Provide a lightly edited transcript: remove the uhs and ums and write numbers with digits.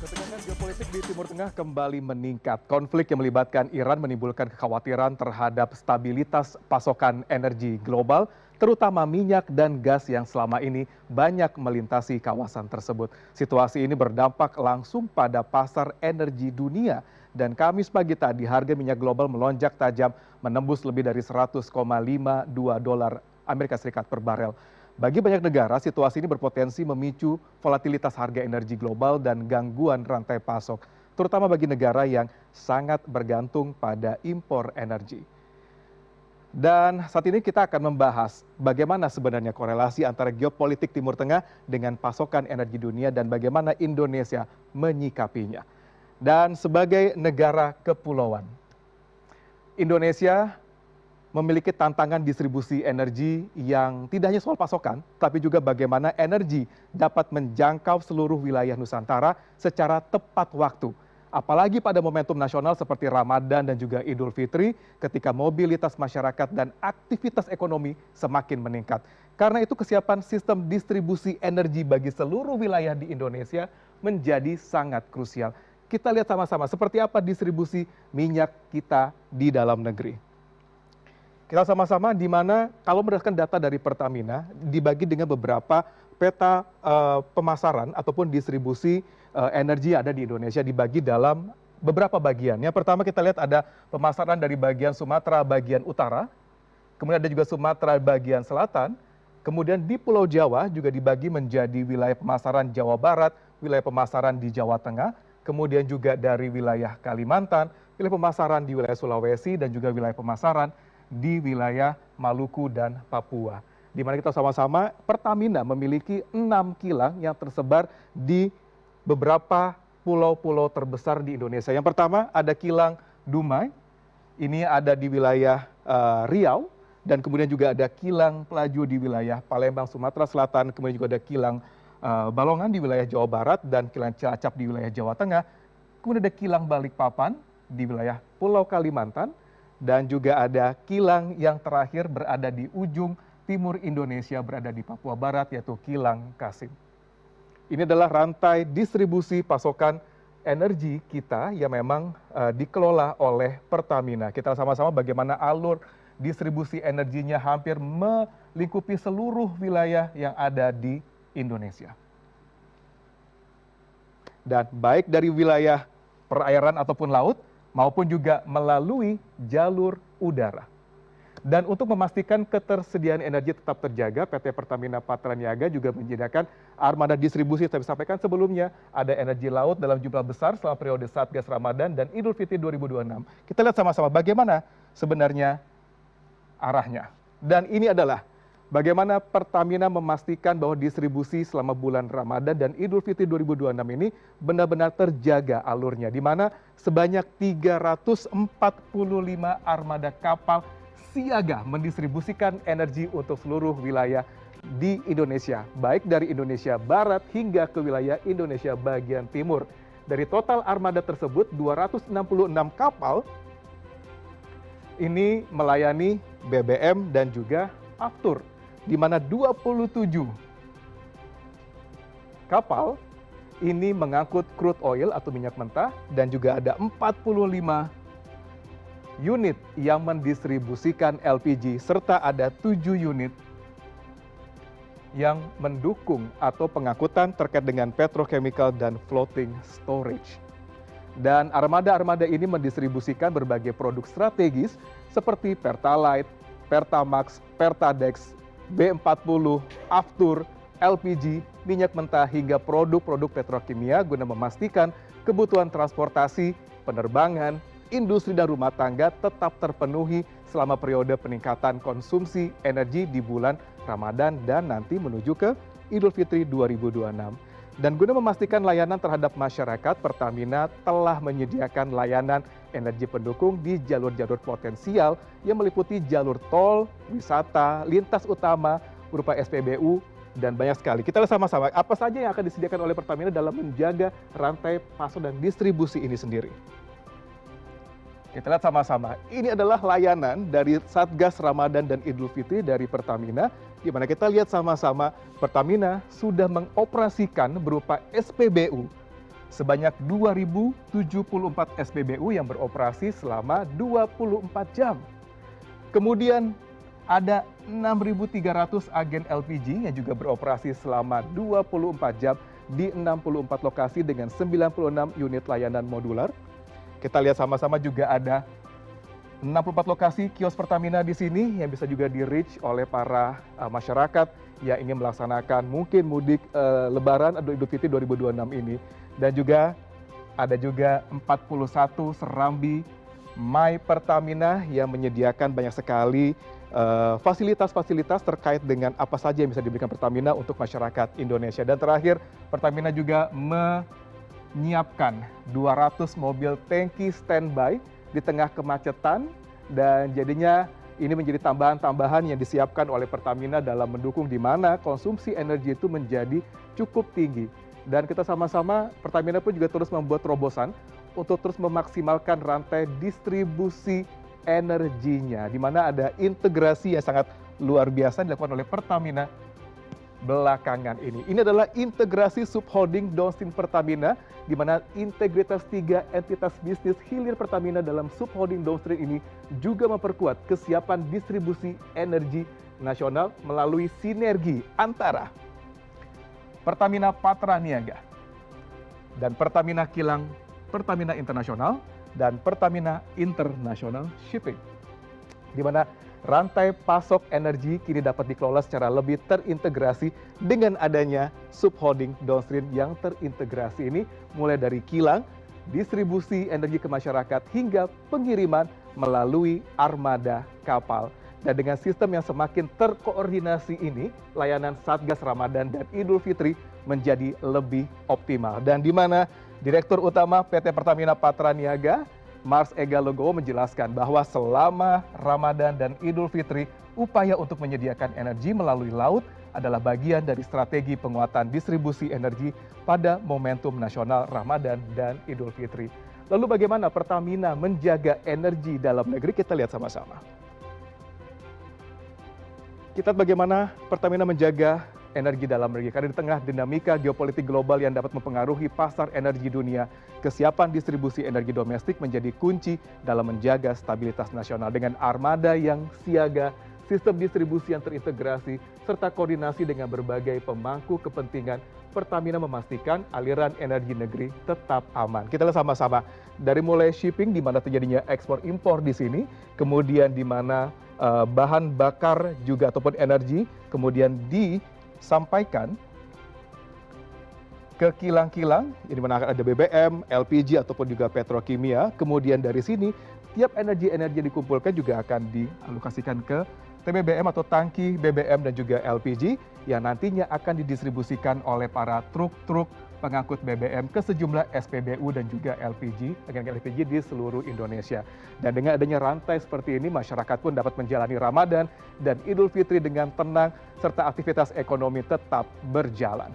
Ketegangan geopolitik di Timur Tengah kembali meningkat. Konflik yang melibatkan Iran menimbulkan kekhawatiran terhadap stabilitas pasokan energi global, terutama minyak dan gas yang selama ini banyak melintasi kawasan tersebut. Situasi ini berdampak langsung pada pasar energi dunia. Dan Kamis pagi tadi harga minyak global melonjak tajam menembus lebih dari 100,52 dolar Amerika Serikat per barel. Bagi banyak negara, situasi ini berpotensi memicu volatilitas harga energi global dan gangguan rantai pasok, terutama bagi negara yang sangat bergantung pada impor energi. Dan saat ini kita akan membahas bagaimana sebenarnya korelasi antara geopolitik Timur Tengah dengan pasokan energi dunia dan bagaimana Indonesia menyikapinya. Dan sebagai negara kepulauan, Indonesia memiliki tantangan distribusi energi yang tidak hanya soal pasokan, tapi juga bagaimana energi dapat menjangkau seluruh wilayah Nusantara secara tepat waktu. Apalagi pada momentum nasional seperti Ramadan dan juga Idul Fitri, ketika mobilitas masyarakat dan aktivitas ekonomi semakin meningkat. Karena itu kesiapan sistem distribusi energi bagi seluruh wilayah di Indonesia menjadi sangat krusial. Kita lihat sama-sama seperti apa distribusi minyak kita di dalam negeri. Kita sama-sama di mana kalau berdasarkan data dari Pertamina dibagi dengan beberapa peta pemasaran ataupun distribusi energi yang ada di Indonesia dibagi dalam beberapa bagian. Yang pertama kita lihat ada pemasaran dari bagian Sumatera bagian utara, kemudian ada juga Sumatera bagian selatan, kemudian di Pulau Jawa juga dibagi menjadi wilayah pemasaran Jawa Barat, wilayah pemasaran di Jawa Tengah, kemudian juga dari wilayah Kalimantan, wilayah pemasaran di wilayah Sulawesi dan juga wilayah pemasaran di wilayah Maluku dan Papua. Di mana kita sama-sama Pertamina memiliki 6 kilang yang tersebar di beberapa pulau-pulau terbesar di Indonesia. Yang pertama ada kilang Dumai, ini ada di wilayah Riau, dan kemudian juga ada kilang Pelaju di wilayah Palembang, Sumatera Selatan, kemudian juga ada kilang Balongan di wilayah Jawa Barat dan kilang Cilacap di wilayah Jawa Tengah, kemudian ada kilang Balikpapan di wilayah Pulau Kalimantan, dan juga ada kilang yang terakhir berada di ujung timur Indonesia, berada di Papua Barat, yaitu kilang Kasim. Ini adalah rantai distribusi pasokan energi kita yang memang dikelola oleh Pertamina. Kita sama-sama bagaimana alur distribusi energinya hampir melingkupi seluruh wilayah yang ada di Indonesia. Dan baik dari wilayah perairan ataupun laut, maupun juga melalui jalur udara. Dan untuk memastikan ketersediaan energi tetap terjaga, PT Pertamina Patraniaga juga menyediakan armada distribusi yang saya sampaikan sebelumnya. Ada energi laut dalam jumlah besar selama periode Satgas Ramadan dan Idul Fitri 2026. Kita lihat sama-sama bagaimana sebenarnya arahnya. Dan ini adalah bagaimana Pertamina memastikan bahwa distribusi selama bulan Ramadan dan Idul Fitri 2026 ini benar-benar terjaga alurnya, di mana sebanyak 345 armada kapal siaga mendistribusikan energi untuk seluruh wilayah di Indonesia, baik dari Indonesia Barat hingga ke wilayah Indonesia bagian timur. Dari total armada tersebut, 266 kapal ini melayani BBM dan juga aftur, di mana 27 kapal ini mengangkut crude oil atau minyak mentah, dan juga ada 45 unit yang mendistribusikan LPG, serta ada 7 unit yang mendukung atau pengangkutan terkait dengan petrochemical dan floating storage. Dan armada-armada ini mendistribusikan berbagai produk strategis seperti Pertalite, Pertamax, Pertadex, B40, Aftur, LPG, minyak mentah hingga produk-produk petrokimia guna memastikan kebutuhan transportasi, penerbangan, industri dan rumah tangga tetap terpenuhi selama periode peningkatan konsumsi energi di bulan Ramadan dan nanti menuju ke Idul Fitri 2026. Dan guna memastikan layanan terhadap masyarakat, Pertamina telah menyediakan layanan energi pendukung di jalur-jalur potensial yang meliputi jalur tol, wisata, lintas utama, berupa SPBU, dan banyak sekali. Kita lihat sama-sama apa saja yang akan disediakan oleh Pertamina dalam menjaga rantai pasok dan distribusi ini sendiri. Kita lihat sama-sama, ini adalah layanan dari Satgas Ramadan dan Idul Fitri dari Pertamina, di mana kita lihat sama-sama Pertamina sudah mengoperasikan berupa SPBU sebanyak 2.074 SPBU yang beroperasi selama 24 jam. Kemudian ada 6.300 agen LPG yang juga beroperasi selama 24 jam di 64 lokasi dengan 96 unit layanan modular. Kita lihat sama-sama juga ada 64 lokasi kios Pertamina di sini yang bisa juga di-reach oleh para masyarakat yang ingin melaksanakan mungkin mudik Lebaran atau Idul Fitri 2026 ini. Dan juga ada juga 41 serambi My Pertamina yang menyediakan banyak sekali fasilitas-fasilitas terkait dengan apa saja yang bisa diberikan Pertamina untuk masyarakat Indonesia. Dan terakhir, Pertamina juga menyiapkan 200 mobil tangki standby di tengah kemacetan, dan jadinya ini menjadi tambahan-tambahan yang disiapkan oleh Pertamina dalam mendukung di mana konsumsi energi itu menjadi cukup tinggi. Dan kita sama-sama, Pertamina pun juga terus membuat terobosan untuk terus memaksimalkan rantai distribusi energinya, di mana ada integrasi yang sangat luar biasa dilakukan oleh Pertamina belakangan ini. Ini adalah integrasi subholding downstream Pertamina, di mana integritas 3 entitas bisnis hilir Pertamina dalam subholding downstream ini juga memperkuat kesiapan distribusi energi nasional melalui sinergi antara Pertamina Patra Niaga dan Pertamina Kilang, Pertamina Internasional, dan Pertamina International Shipping, di mana rantai pasok energi kini dapat dikelola secara lebih terintegrasi dengan adanya subholding downstream yang terintegrasi ini, mulai dari kilang, distribusi energi ke masyarakat, hingga pengiriman melalui armada kapal. Dan dengan sistem yang semakin terkoordinasi ini, layanan Satgas Ramadan dan Idul Fitri menjadi lebih optimal. Dan di mana Direktur Utama PT Pertamina Patra Niaga, Mars Ega Logowo, menjelaskan bahwa selama Ramadan dan Idul Fitri, upaya untuk menyediakan energi melalui laut adalah bagian dari strategi penguatan distribusi energi pada momentum nasional Ramadan dan Idul Fitri. Lalu bagaimana Pertamina menjaga energi dalam negeri? Kita lihat sama-sama. Kita lihat bagaimana Pertamina menjaga energi dalam negeri. Karena di tengah dinamika geopolitik global yang dapat mempengaruhi pasar energi dunia, kesiapan distribusi energi domestik menjadi kunci dalam menjaga stabilitas nasional. Dengan armada yang siaga, sistem distribusi yang terintegrasi, serta koordinasi dengan berbagai pemangku kepentingan, Pertamina memastikan aliran energi negeri tetap aman. Kita lihat sama-sama dari mulai shipping, di mana terjadinya ekspor impor di sini, kemudian di mana bahan bakar juga ataupun energi kemudian disampaikan ke kilang-kilang, di mana akan ada BBM, LPG ataupun juga petrokimia. Kemudian dari sini tiap energi-energi yang dikumpulkan juga akan dialokasikan ke TBBM atau tangki BBM dan juga LPG yang nantinya akan didistribusikan oleh para truk-truk pengangkut BBM ke sejumlah SPBU dan juga agen LPG di seluruh Indonesia. Dan dengan adanya rantai seperti ini, masyarakat pun dapat menjalani Ramadan dan Idul Fitri dengan tenang serta aktivitas ekonomi tetap berjalan.